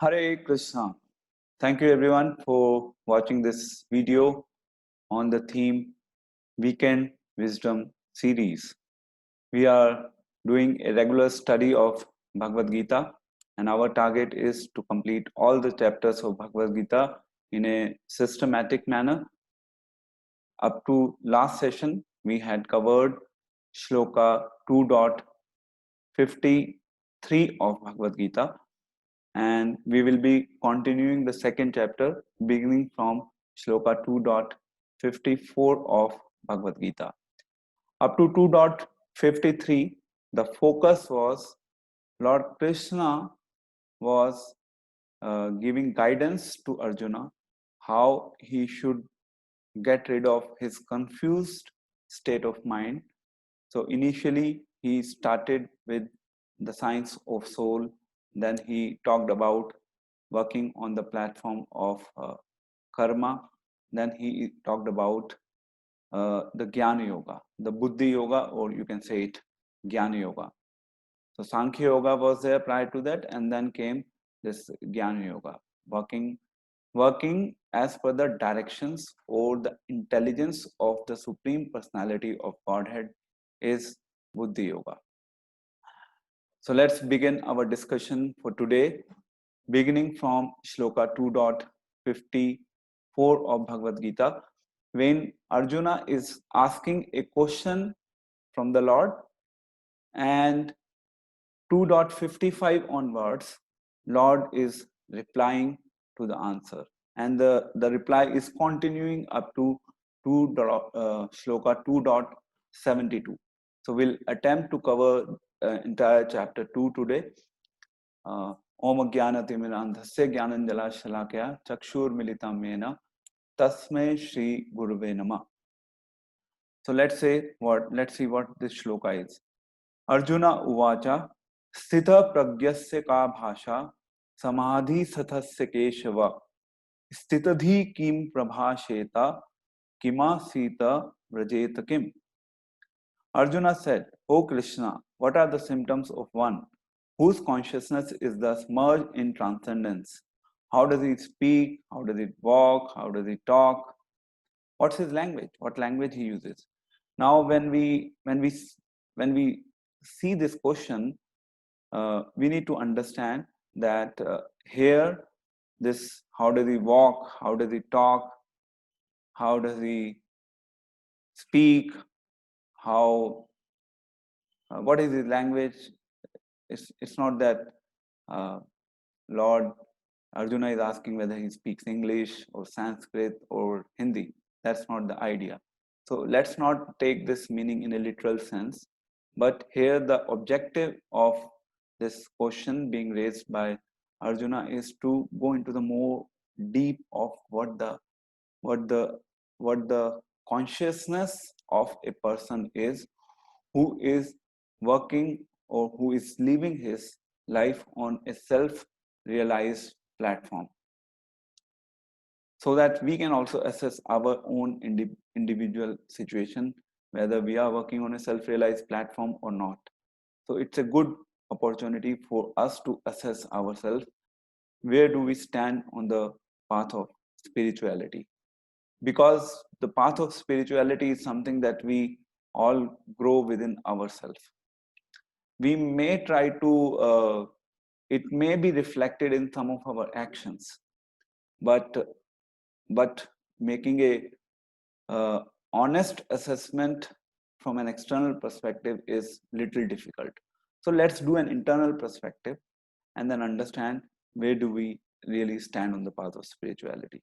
Hare Krishna. Thank you everyone for watching this video on the theme Weekend Wisdom series. We are doing a regular study of Bhagavad Gita, and our target is to complete all the chapters of Bhagavad Gita in a systematic manner. Up to last session, we had covered Shloka 2.53 of Bhagavad Gita, and we will be continuing the second chapter beginning from Shloka 2.54 of Bhagavad Gita. Up to 2.53, the focus was Lord Krishna was giving guidance to Arjuna how he should get rid of his confused state of mind. So initially he started with the science of soul, then he talked about working on the platform of karma, then he talked about the Jnana Yoga, the Buddhi Yoga, or you can say it Jnana Yoga. So Sankhya Yoga was there prior to that, and then came this Jnana Yoga, working as per the directions or the intelligence of the Supreme Personality of Godhead is Buddhi Yoga. So let's begin our discussion for today, beginning from Shloka 2.54 of Bhagavad Gita, when Arjuna is asking a question from the Lord, and 2.55 onwards, Lord is replying to the answer, and the reply is continuing up to Shloka 2.72. So we'll attempt to cover entire chapter 2 today. Om Jnanatimirandhasya Jnananjala Shalakya Chakshur Militam Mena Tasmai Shri Guruve Nama. So let's see what this shloka is. Arjuna Uvacha Sthita Pragyasya Ka Bhasha Samadhi Sathasya Keshava Sthitadhi Kim Prabhasheta Kima Sita Vrajeta Kim. Arjuna said, O Krishna, what are the symptoms of one whose consciousness is thus merged in transcendence? How does he speak? How does he walk? How does he talk? What's his language? What language he uses? Now, when we see this question, we need to understand that here, this how does he walk? How does he talk? How does he speak? How what is his language? It's not that Lord Arjuna is asking whether he speaks English or Sanskrit or Hindi. That's not the idea. So let's not take this meaning in a literal sense. But here the objective of this question being raised by Arjuna is to go into the more deep of what the consciousness of a person is who is working or who is living his life on a self-realized platform, so that we can also assess our own individual situation, whether we are working on a self-realized platform or not. So it's a good opportunity for us to assess ourselves. Where do we stand on the path of spirituality? Because the path of spirituality is something that we all grow within ourselves. We may try to, it may be reflected in some of our actions, but making a honest assessment from an external perspective is little difficult. So let's do an internal perspective and then understand where do we really stand on the path of spirituality.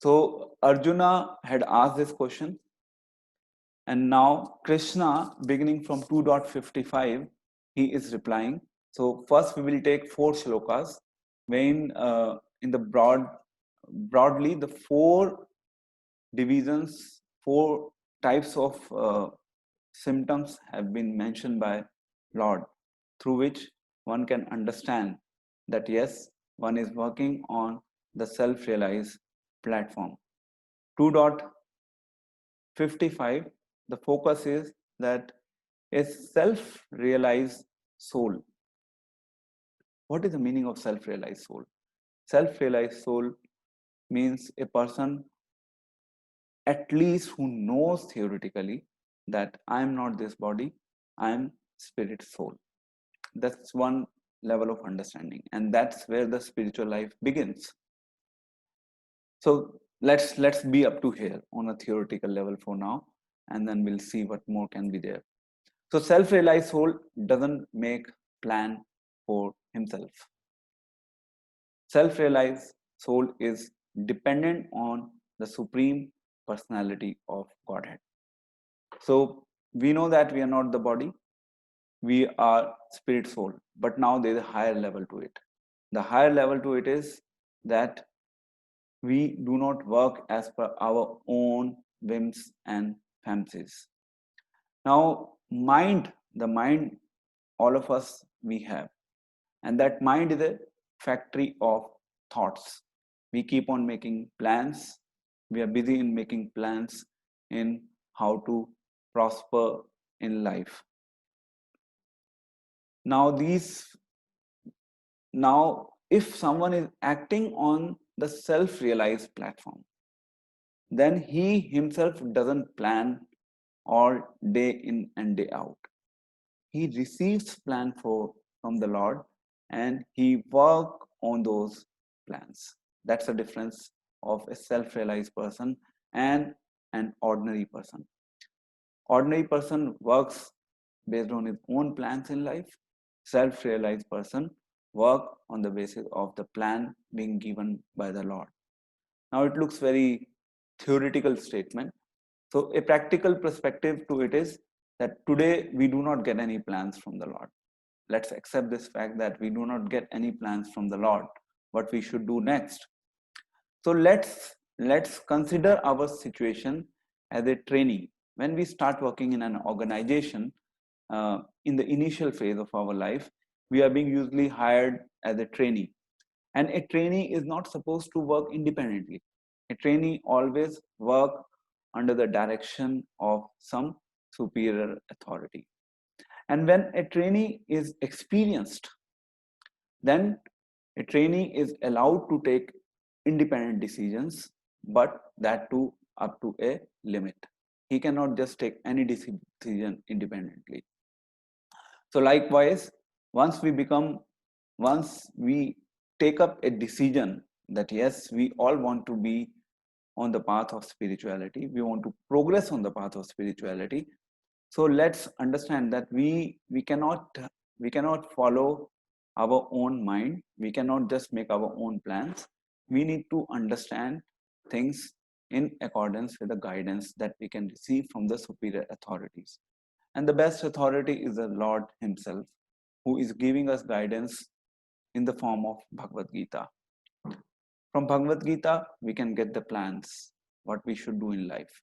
So Arjuna had asked this question, and now Krishna, beginning from 2.55, he is replying. So first we will take 4 shlokas, when in the broadly the 4 divisions, 4 types of symptoms have been mentioned by Lord, through which one can understand that yes, one is working on the self-realized platform. 2.55, the focus is that a self-realized soul What is the meaning of self-realized soul? Self-realized soul means a person at least who knows theoretically that I am not this body, I am spirit soul. That's one level of understanding, and that's where the spiritual life begins. So let's be up to here on a theoretical level for now, and then we'll see what more can be there. So self-realized soul doesn't make plan for himself. Self-realized soul is dependent on the supreme personality of Godhead. So we know that we are not the body, we are spirit soul, but now there is a higher level to it. The higher level to it is that we do not work as per our own whims and fancies. Now, the mind, all of us we have, and that mind is a factory of thoughts. We keep on making plans. We are busy in making plans in how to prosper in life. Now, if someone is acting on the self-realized platform, then he himself doesn't plan all day in and day out. He receives plan from the Lord and he work on those plans. That's the difference of a self-realized person and an ordinary person. Ordinary person works based on his own plans in life. Self-realized person work on the basis of the plan being given by the Lord. Now it looks very theoretical statement. So a practical perspective to it is that today we do not get any plans from the Lord. Let's accept this fact that we do not get any plans from the Lord. What we should do next? So let's consider our situation as a trainee. When we start working in an organization, in the initial phase of our life, we are being usually hired as a trainee. And a trainee is not supposed to work independently. A trainee always work under the direction of some superior authority. And when a trainee is experienced, then a trainee is allowed to take independent decisions, but that too up to a limit. He cannot just take any decision independently. So likewise, once we become, once we take up a decision that yes, we all want to be on the path of spirituality, we want to progress on the path of spirituality. So let's understand that we cannot follow our own mind. We cannot just make our own plans. We need to understand things in accordance with the guidance that we can receive from the superior authorities. And the best authority is the Lord Himself, who is giving us guidance in the form of Bhagavad Gita. From Bhagavad Gita, we can get the plans, what we should do in life.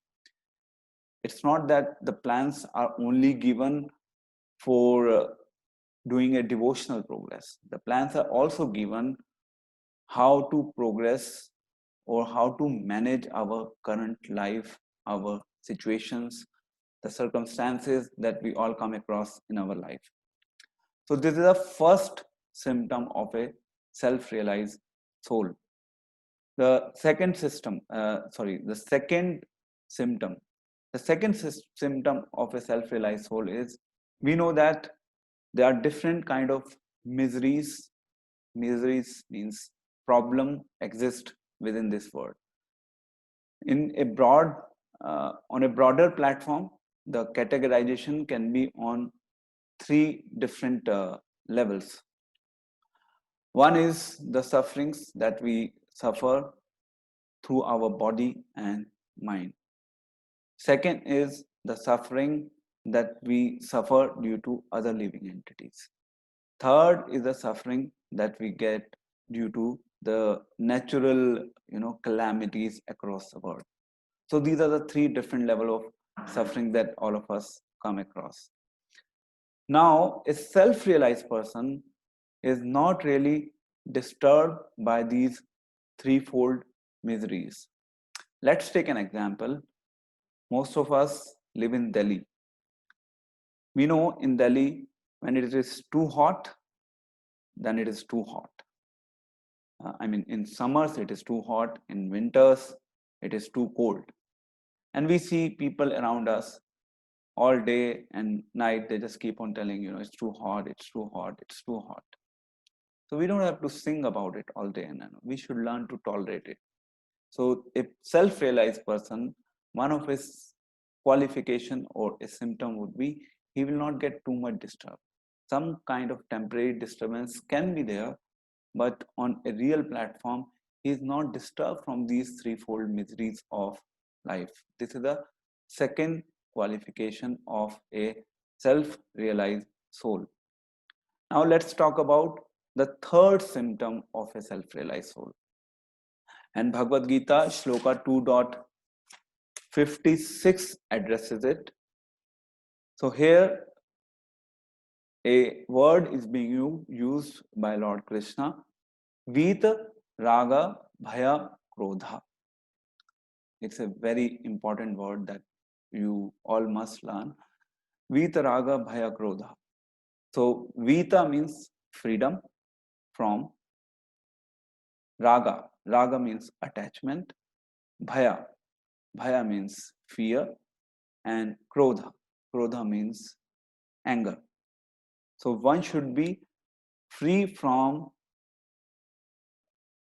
It's not that the plans are only given for doing a devotional progress. The plans are also given how to progress or how to manage our current life, our situations, the circumstances that we all come across in our life. So this is the first symptom of a self-realized soul. The second symptom, the second symptom of a self-realized soul is we know that there are different kind of miseries. Miseries means problem exist within this world. In a on a broader platform, the categorization can be on three different levels. One is the sufferings that we suffer through our body and mind. Second is the suffering that we suffer due to other living entities. Third is the suffering that we get due to the natural, calamities across the world. So these are the three different levels of suffering that all of us come across. Now, a self-realized person is not really disturbed by these threefold miseries. Let's take an example. Most of us live in Delhi. We know in Delhi, when it is too hot, then it is too hot. I mean, in summers it is too hot, in winters it is too cold. And we see people around us all day and night, they just keep on telling, it's too hot, it's too hot, it's too hot. So we don't have to sing about it all day and night. We should learn to tolerate it. So a self-realized person, one of his qualification or a symptom would be he will not get too much disturbed. Some kind of temporary disturbance can be there, but on a real platform, he is not disturbed from these threefold miseries of life. This is the second qualification of a self-realized soul. Now let's talk about the third symptom of a self-realized soul. And Bhagavad Gita, Shloka 2.56 addresses it. So here a word is being used by Lord Krishna, Vita, Raga, Bhaya, Krodha. It's a very important word that you all must learn. Vita, Raga, Bhaya, Krodha. So Vita means freedom from Raga. Raga means attachment. Bhaya. Bhaya means fear. And Krodha. Krodha means anger. So one should be free from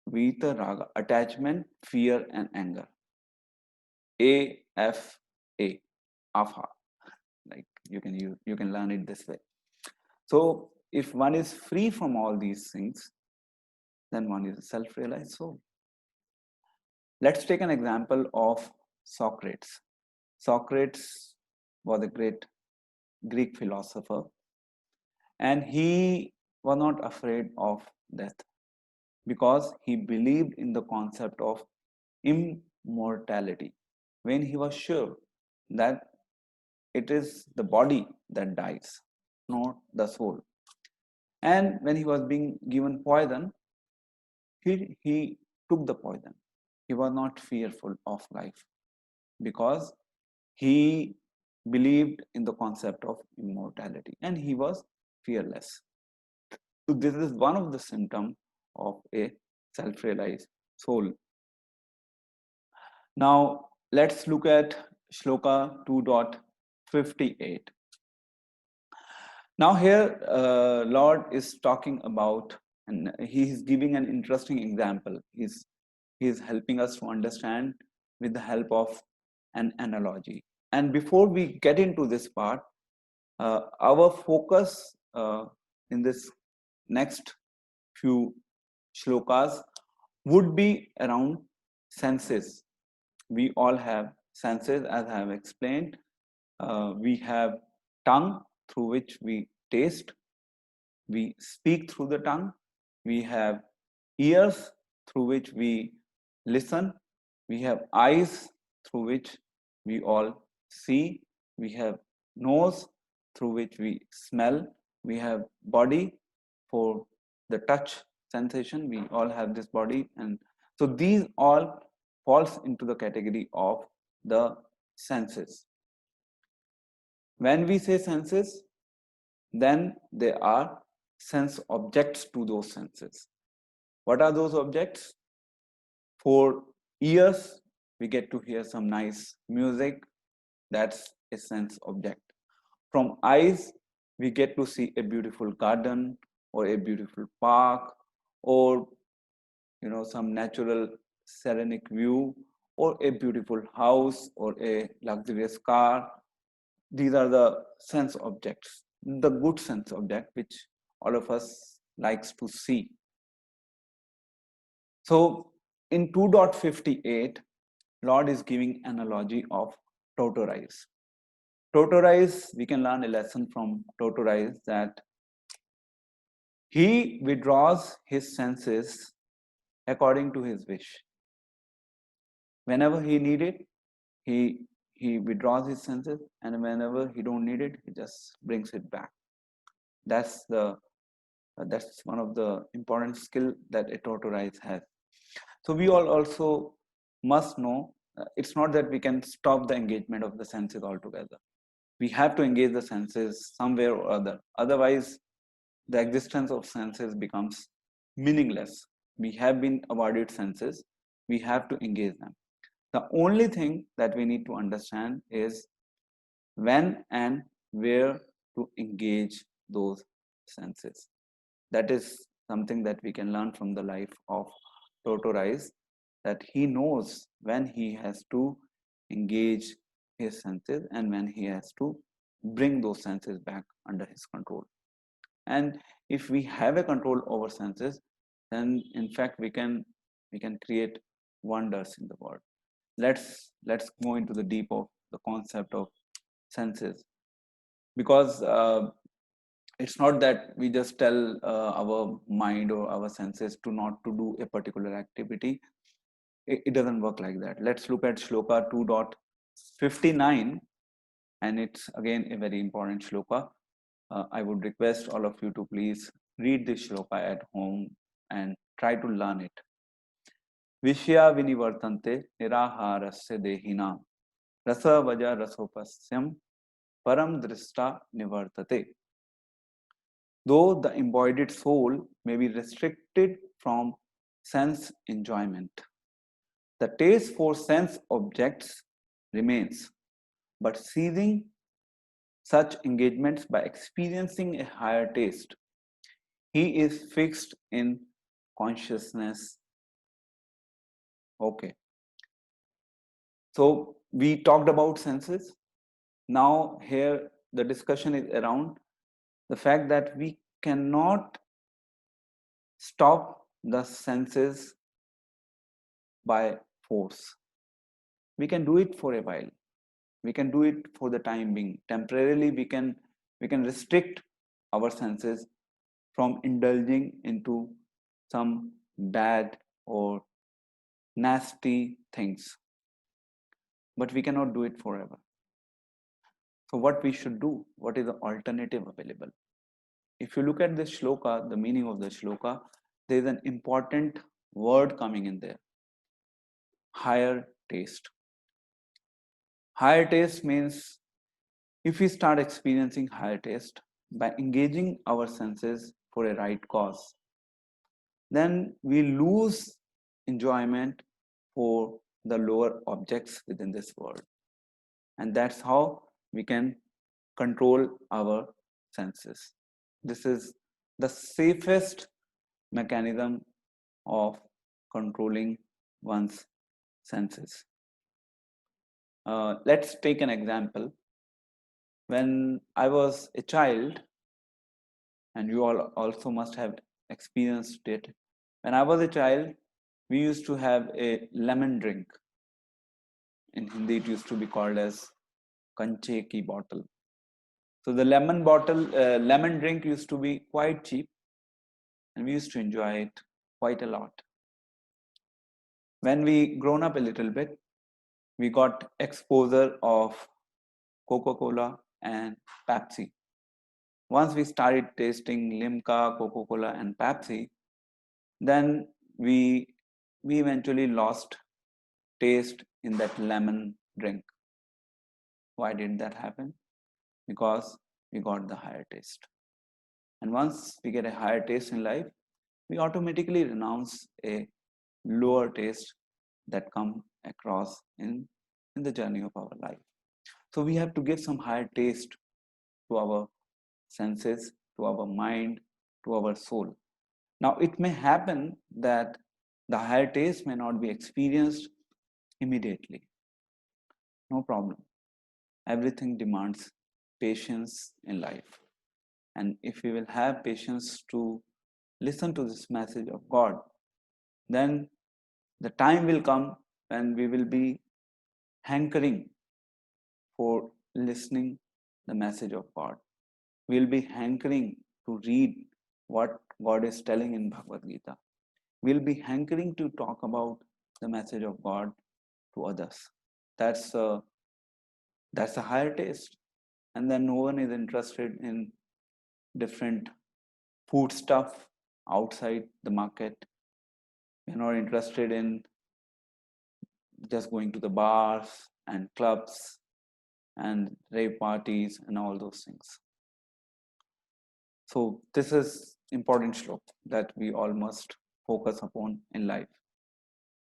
Vita, Raga, attachment, fear, and anger. AFA, AFA. Like you can learn it this way. So if one is free from all these things, then one is a self-realized soul. Let's take an example of Socrates. Socrates was a great Greek philosopher, and he was not afraid of death because he believed in the concept of immortality. When he was sure that it is the body that dies, not the soul. And when he was being given poison, he took the poison. He was not fearful of life because he believed in the concept of immortality and he was fearless. So this is one of the symptoms of a self-realized soul. Now let's look at Shloka 2.58. Now here Lord is talking about, and he is giving an interesting example. He is helping us to understand with the help of an analogy. And before we get into this part, our focus in this next few shlokas would be around senses. We all have senses, as I have explained. We have tongue through which we taste, we speak through the tongue, we have ears through which we listen, we have eyes through which we all see, we have nose through which we smell, we have body for the touch sensation, we all have this body, and so these all falls into the category of the senses. When we say senses, then there are sense objects to those senses. What are those objects? For ears, we get to hear some nice music. That's a sense object. From eyes, we get to see a beautiful garden or a beautiful park or some natural serenic view or a beautiful house or a luxurious car. These are the sense objects, the good sense object which all of us likes to see. So in 2.58, Lord is giving analogy of tortoise. Tortoise, we can learn a lesson from tortoise that he withdraws his senses according to his wish. Whenever he need it, he withdraws his senses, and whenever he don't need it, he just brings it back. That's one of the important skill that a tortoise has. So we all also must know it's not that we can stop the engagement of the senses altogether. We have to engage the senses somewhere or other. Otherwise, the existence of senses becomes meaningless. We have been awarded senses, we have to engage them. The only thing that we need to understand is when and where to engage those senses. That is something that we can learn from the life of Tortoise, that he knows when he has to engage his senses and when he has to bring those senses back under his control. And if we have a control over senses, then in fact we can create wonders in the world. Let's go into the deep of the concept of senses, because it's not that we just tell our mind or our senses to not to do a particular activity. It doesn't work like that. Let's look at shloka 2.59, and it's again a very important shloka. I would request all of you to please read this shloka at home and try to learn it. Vishya vinivartante niraharasya dehina rasa vaja rasopasyam param drishta nivartate. Though the embodied soul may be restricted from sense enjoyment, the taste for sense objects remains, but seizing such engagements by experiencing a higher taste, he is fixed in consciousness. Okay, so we talked about senses. Now, here the discussion is around the fact that we cannot stop the senses by force. We can do it for a while. We can do it for the time being. Temporarily, we can restrict our senses from indulging into some bad or nasty things, but we cannot do it forever. So what we should do? What is the alternative available? If you look at this shloka, the meaning of the shloka, there is an important word coming in there: higher taste. Higher taste means if we start experiencing higher taste by engaging our senses for a right cause, then we lose enjoyment for the lower objects within this world. And that's how we can control our senses. This is the safest mechanism of controlling one's senses. Let's take an example. When I was a child, and you all also must have experienced it, when I was a child, we used to have a lemon drink. In Hindi, it used to be called as kanche ki bottle. So the lemon drink used to be quite cheap, and we used to enjoy it quite a lot. When we grown up a little bit, we got exposure of Coca-Cola and Pepsi. Once we started tasting Limca, Coca-Cola, and Pepsi, then we eventually lost taste in that lemon drink. Why did that happen? Because we got the higher taste. And once we get a higher taste in life, we automatically renounce a lower taste that come across in the journey of our life. So we have to give some higher taste to our senses, to our mind, to our soul. Now, it may happen that the higher taste may not be experienced immediately. No problem. Everything demands patience in life. And if we will have patience to listen to this message of God, then the time will come when we will be hankering for listening the message of God. We'll be hankering to read what God is telling in Bhagavad Gita. We'll be hankering to talk about the message of God to others. That's a, that's a higher taste. And then no one is interested in different food stuff outside the market. We're not interested in just going to the bars and clubs and rave parties and all those things. So this is important shlok that we all must focus upon in life.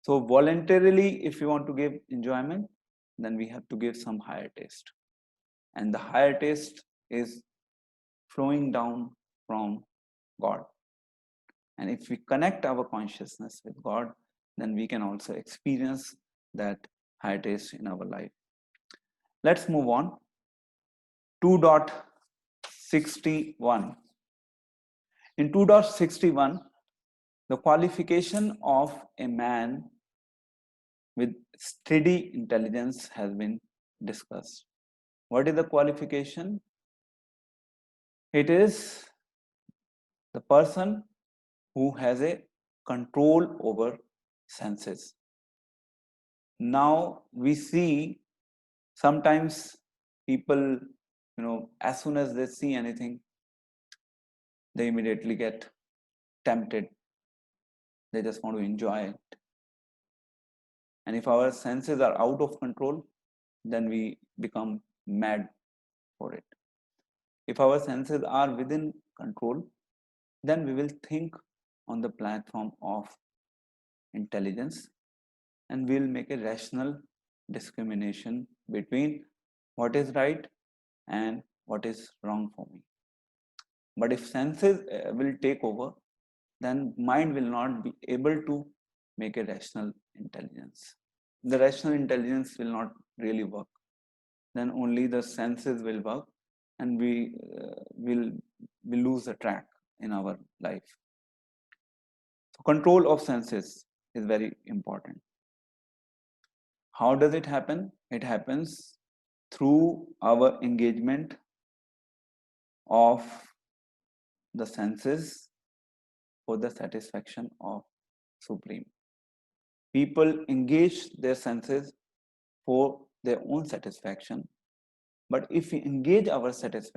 So voluntarily, if we want to give enjoyment, then we have to give some higher taste. And the higher taste is flowing down from God. And if we connect our consciousness with God, then we can also experience that higher taste in our life. Let's move on. 2.61. In 2.61, the qualification of a man with steady intelligence has been discussed. What is the qualification? It is the person who has a control over senses. Now we see sometimes people, as soon as they see anything, they immediately get tempted. They just want to enjoy it. And if our senses are out of control, then we become mad for it. If our senses are within control, then we will think on the platform of intelligence and we'll make a rational discrimination between what is right and what is wrong for me. But if senses will take over, then mind will not be able to make a rational intelligence. The rational intelligence will not really work. Then only the senses will work and we will lose the track in our life. So control of senses is very important. How does it happen? It happens through our engagement of the senses for the satisfaction of Supreme. People engage their senses for their own satisfaction. But if we engage our senses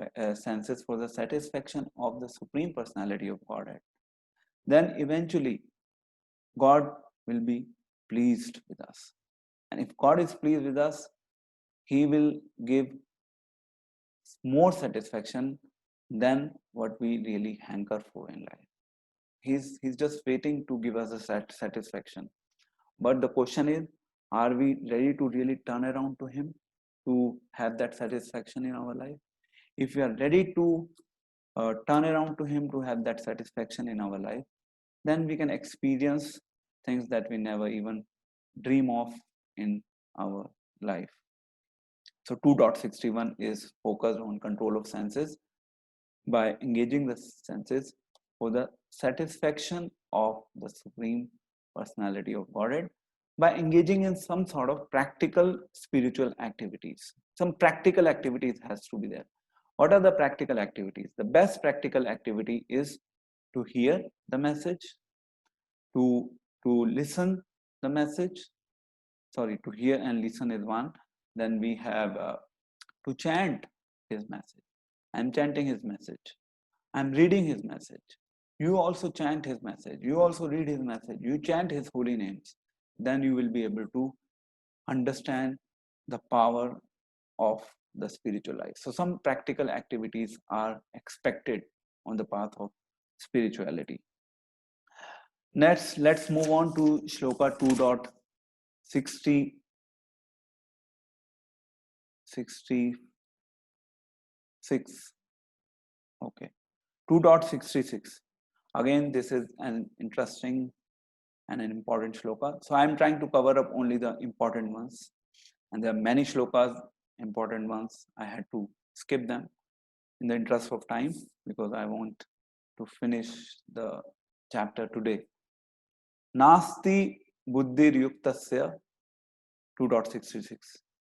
for the satisfaction of the Supreme Personality of Godhead, then eventually God will be pleased with us. And if God is pleased with us, He will give more satisfaction than what we really hanker for in life. He's just waiting to give us a satisfaction. But the question is, are we ready to really turn around to Him to have that satisfaction in our life? If we are ready to turn around to Him to have that satisfaction in our life, then we can experience things that we never even dream of in our life. So 2.61 is focused on control of senses by engaging the senses for the satisfaction of the Supreme Personality of Godhead, by engaging in some sort of practical spiritual activities. Some practical activities has to be there. What are the practical activities? The best practical activity is to hear the message, to listen the message. Sorry, to hear and listen is one. Then we have to chant His message. I'm chanting His message. I'm reading His message. You also chant His message. You also read His message. You chant His holy names. Then you will be able to understand the power of the spiritual life. So some practical activities are expected on the path of spirituality. Let's move on to Shloka 2.66. Okay. 2.66. Again, this is an interesting and an important shloka. So I'm trying to cover up only the important ones. And there are many shlokas, important ones. I had to skip them in the interest of time because I want to finish the chapter today. Nasti buddhir yuktasya 2.66.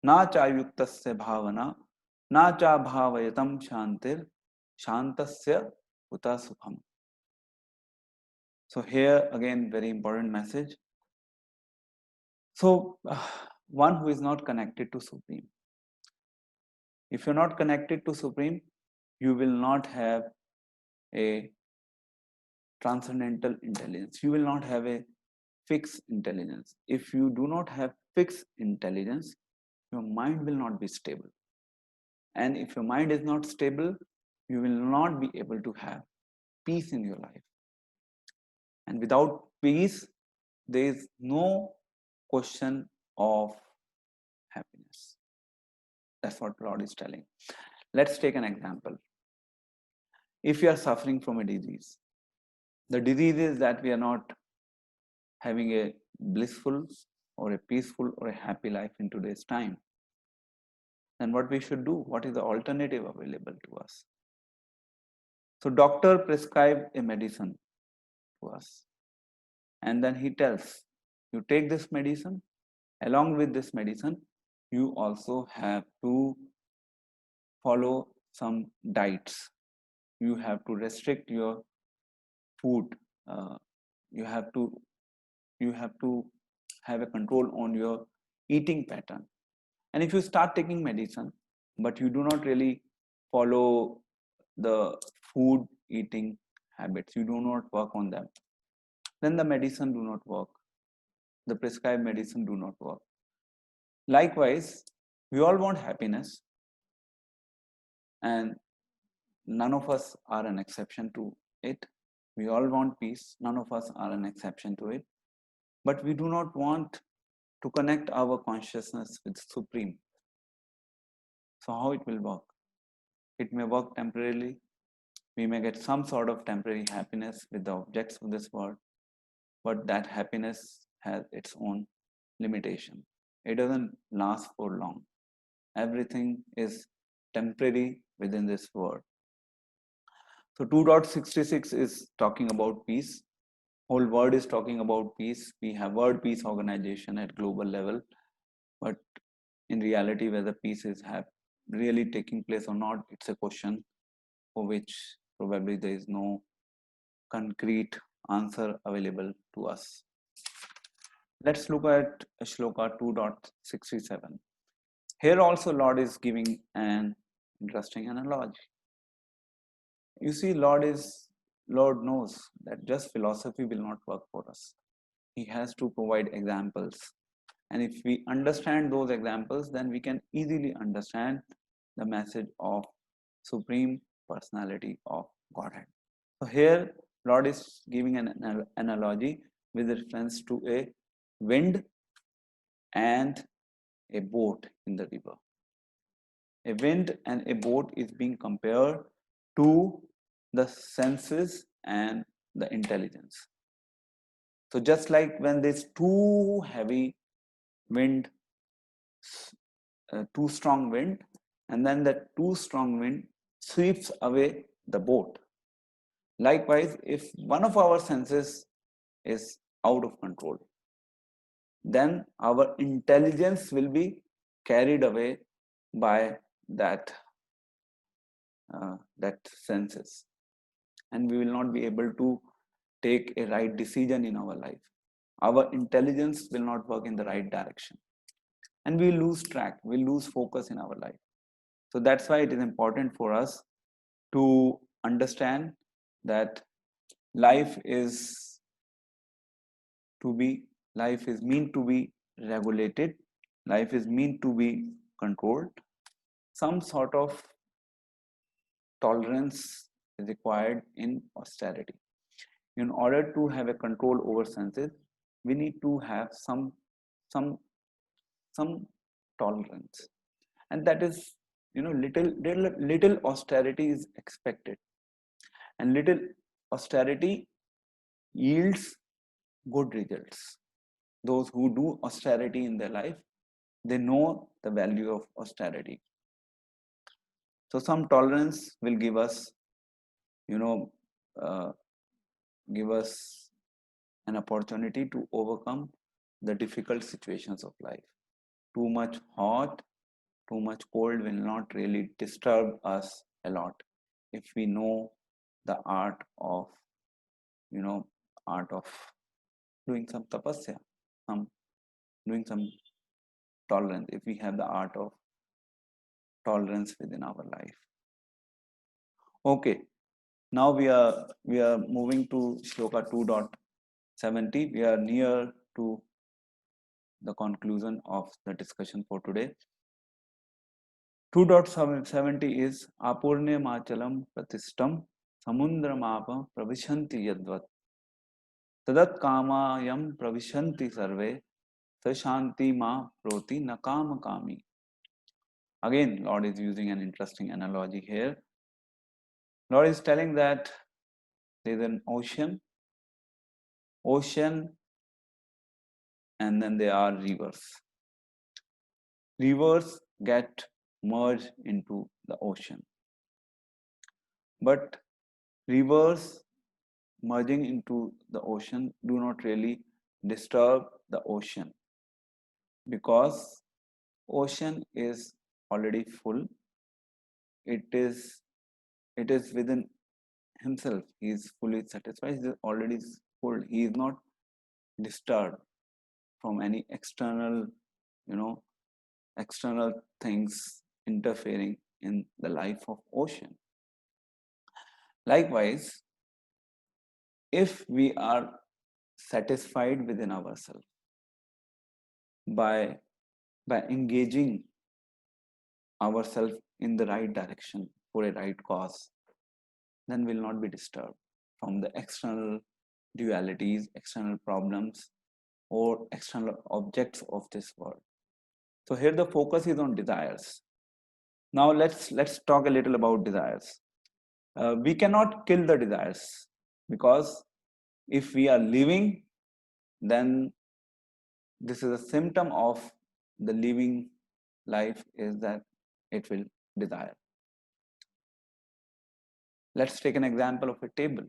Na cha yuktasya bhavana, na cha bhavayatam shantir, shantasya uta sukham. So here again, very important message. So one who is not connected to Supreme. If you're not connected to Supreme, you will not have a transcendental intelligence. You will not have a fixed intelligence. If you do not have fixed intelligence, your mind will not be stable. And if your mind is not stable, you will not be able to have peace in your life. And without peace, there is no question of happiness. That's what Lord is telling. Let's take an example. If you are suffering from a disease, the disease is that we are not having a blissful or a peaceful or a happy life in today's time. Then what we should do? What is the alternative available to us? So doctor prescribe a medicine to us, and then he tells you take this medicine. Along with this medicine, you also have to follow some diets. You have to restrict your food. Uh, you have to you have to have a control on your eating pattern. And if you start taking medicine, but you do not really follow the food eating habits, you do not work on them, then the medicine do not work. The prescribed medicine do not work. Likewise, we all want happiness, and none of us are an exception to it. We all want peace. None of us are an exception to it. But we do not want to connect our consciousness with Supreme. So, how it will work? It may work temporarily. We may get some sort of temporary happiness with the objects of this world, but that happiness has its own limitation. It doesn't last for long. Everything is temporary within this world. So 2.66 is talking about peace. Whole world is talking about peace. We have World Peace Organization at global level, but in reality, whether peace is really taking place or not, it's a question for which probably there is no concrete answer available to us. Let's look at Shloka 2.67. Here also Lord is giving an interesting analogy. You see, Lord knows that just philosophy will not work for us. He has to provide examples. And if we understand those examples, then we can easily understand the message of Supreme Personality of Godhead. So here, Lord is giving an analogy with reference to a wind and a boat in the river. A wind and a boat is being compared to the senses and the intelligence. So just like when there's too heavy wind, too strong wind, and then that too strong wind sweeps away the boat. Likewise, if one of our senses is out of control, then our intelligence will be carried away by that senses, and we will not be able to take a right decision in our life. Our intelligence will not work in the right direction, and we lose track, we lose focus in our life. So that's why it is important for us to understand that life is life is meant to be regulated, life is meant to be controlled. Some sort of tolerance is required in austerity. In order to have a control over senses, we need to have some some tolerance, and that is, little austerity is expected, and little austerity yields good results. Those who do austerity in their life, they know the value of austerity. So some tolerance will give us, you know, uh, give us an opportunity to overcome the difficult situations of life. Too much hot, too much cold will not really disturb us a lot if we know the art of, you know, art of doing some tapasya, some doing some tolerance, if we have the art of tolerance within our life. Okay, now we are moving to Shloka 2.70. We are near to the conclusion of the discussion for today. 2.70 is Apurne Machalam Pratistam Samundramapa Pravishanti Yadvat Tadat Kamayam Pravishanti Sarve Sashanti Ma Proti Nakama Kami. Again, Lord is using an interesting analogy here. Lord is telling that there is an ocean, and then there are rivers. Rivers get merged into the ocean. But rivers merging into the ocean do not really disturb the ocean because ocean is already full. It is within himself. He is fully satisfied. He is already full. He is not disturbed from any external, you know, external things interfering in the life of ocean. Likewise, if we are satisfied within ourselves by engaging ourselves in the right direction for a right cause, then we'll not be disturbed from the external dualities, external problems, or external objects of this world. So here the focus is on desires. Now let's talk a little about desires. We cannot kill the desires because if we are living, then this is a symptom of the living life is that it will desire. Let's take an example of a table.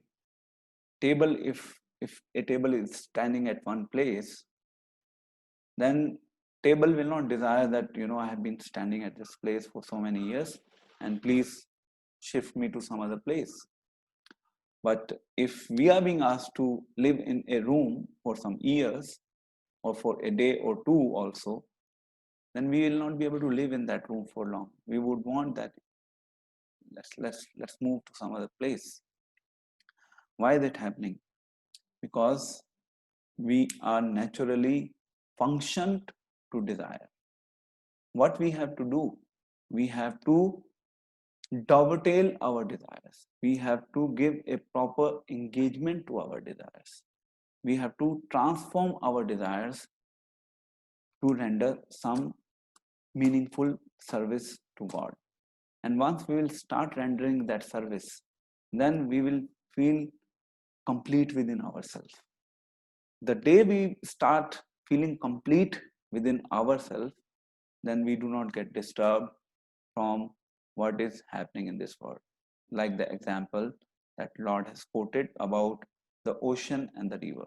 Table, if a table is standing at one place, then table will not desire that I have been standing at this place for so many years and please shift me to some other place. But if we are being asked to live in a room for some years or for a day or two also, then we will not be able to live in that room for long. We would want that let's move to some other place. Why is it happening? Because we are naturally functioned to desire. What we have to do, we have to dovetail our desires. We have to give a proper engagement to our desires. We have to transform our desires to render some meaningful service to God. And once we will start rendering that service, then we will feel complete within ourselves. The day we start feeling complete within ourselves, then we do not get disturbed from what is happening in this world. Like the example that Lord has quoted about the ocean and the river.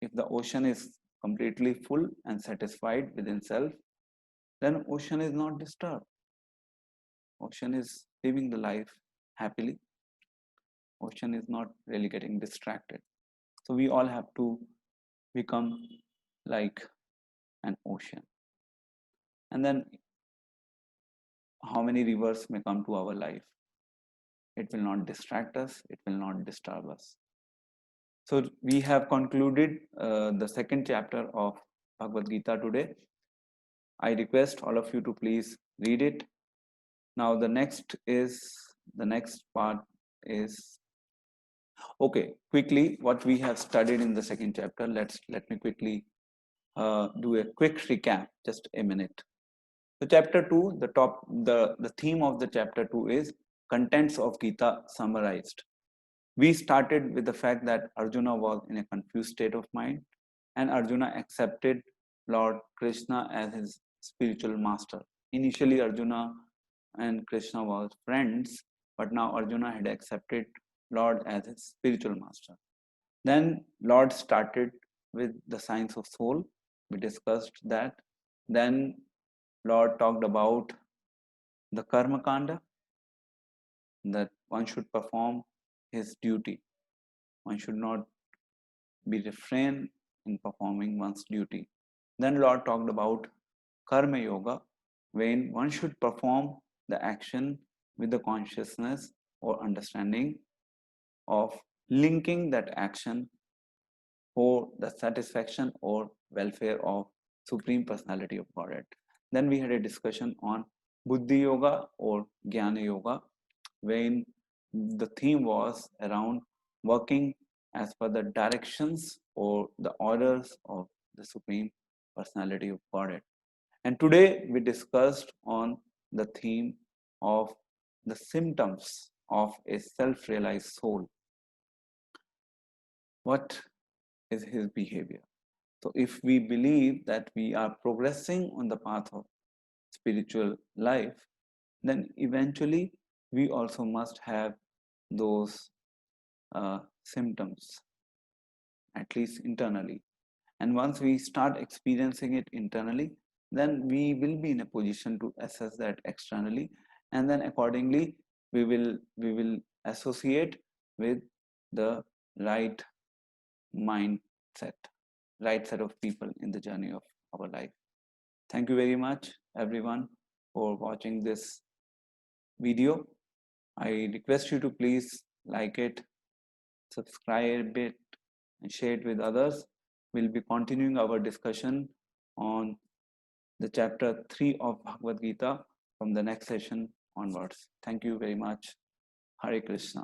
If the ocean is completely full and satisfied within self, then ocean is not disturbed. Ocean is living the life happily. Ocean is not really getting distracted. So we all have to become like an ocean. And then how many rivers may come to our life? It will not distract us, it will not disturb us. So we have concluded the second chapter of Bhagavad Gita today. I request all of you to please read it. Now the next part is okay. Quickly, what we have studied in the second chapter. Let me quickly do a quick recap. Just a minute. So chapter 2, the theme of the chapter 2 is contents of Gita summarized. We started with the fact that Arjuna was in a confused state of mind and Arjuna accepted Lord Krishna as his spiritual master. Initially Arjuna and Krishna were friends, but now Arjuna had accepted Lord as his spiritual master. Then Lord started with the science of soul. We discussed that. Then Lord talked about the karma kanda, that one should perform his duty. One should not be refrain in performing one's duty. Then Lord talked about karma yoga, when one should perform the action with the consciousness or understanding of linking that action for the satisfaction or welfare of Supreme Personality of Godhead. Then we had a discussion on Buddhi Yoga or Jnana Yoga, wherein the theme was around working as per the directions or the orders of the Supreme Personality of Godhead. And today we discussed on the theme of the symptoms of a self-realized soul. What is his behavior? So if we believe that we are progressing on the path of spiritual life, then eventually we also must have those symptoms, at least internally. And once we start experiencing it internally, then we will be in a position to assess that externally, and then accordingly we will associate with the right mindset, right set of people in the journey of our life. Thank you very much, everyone, for watching this video. I request you to please like it, subscribe it, and share it with others. We'll be continuing our discussion on the chapter 3 of Bhagavad Gita from the next session onwards. Thank you very much. Hare Krishna.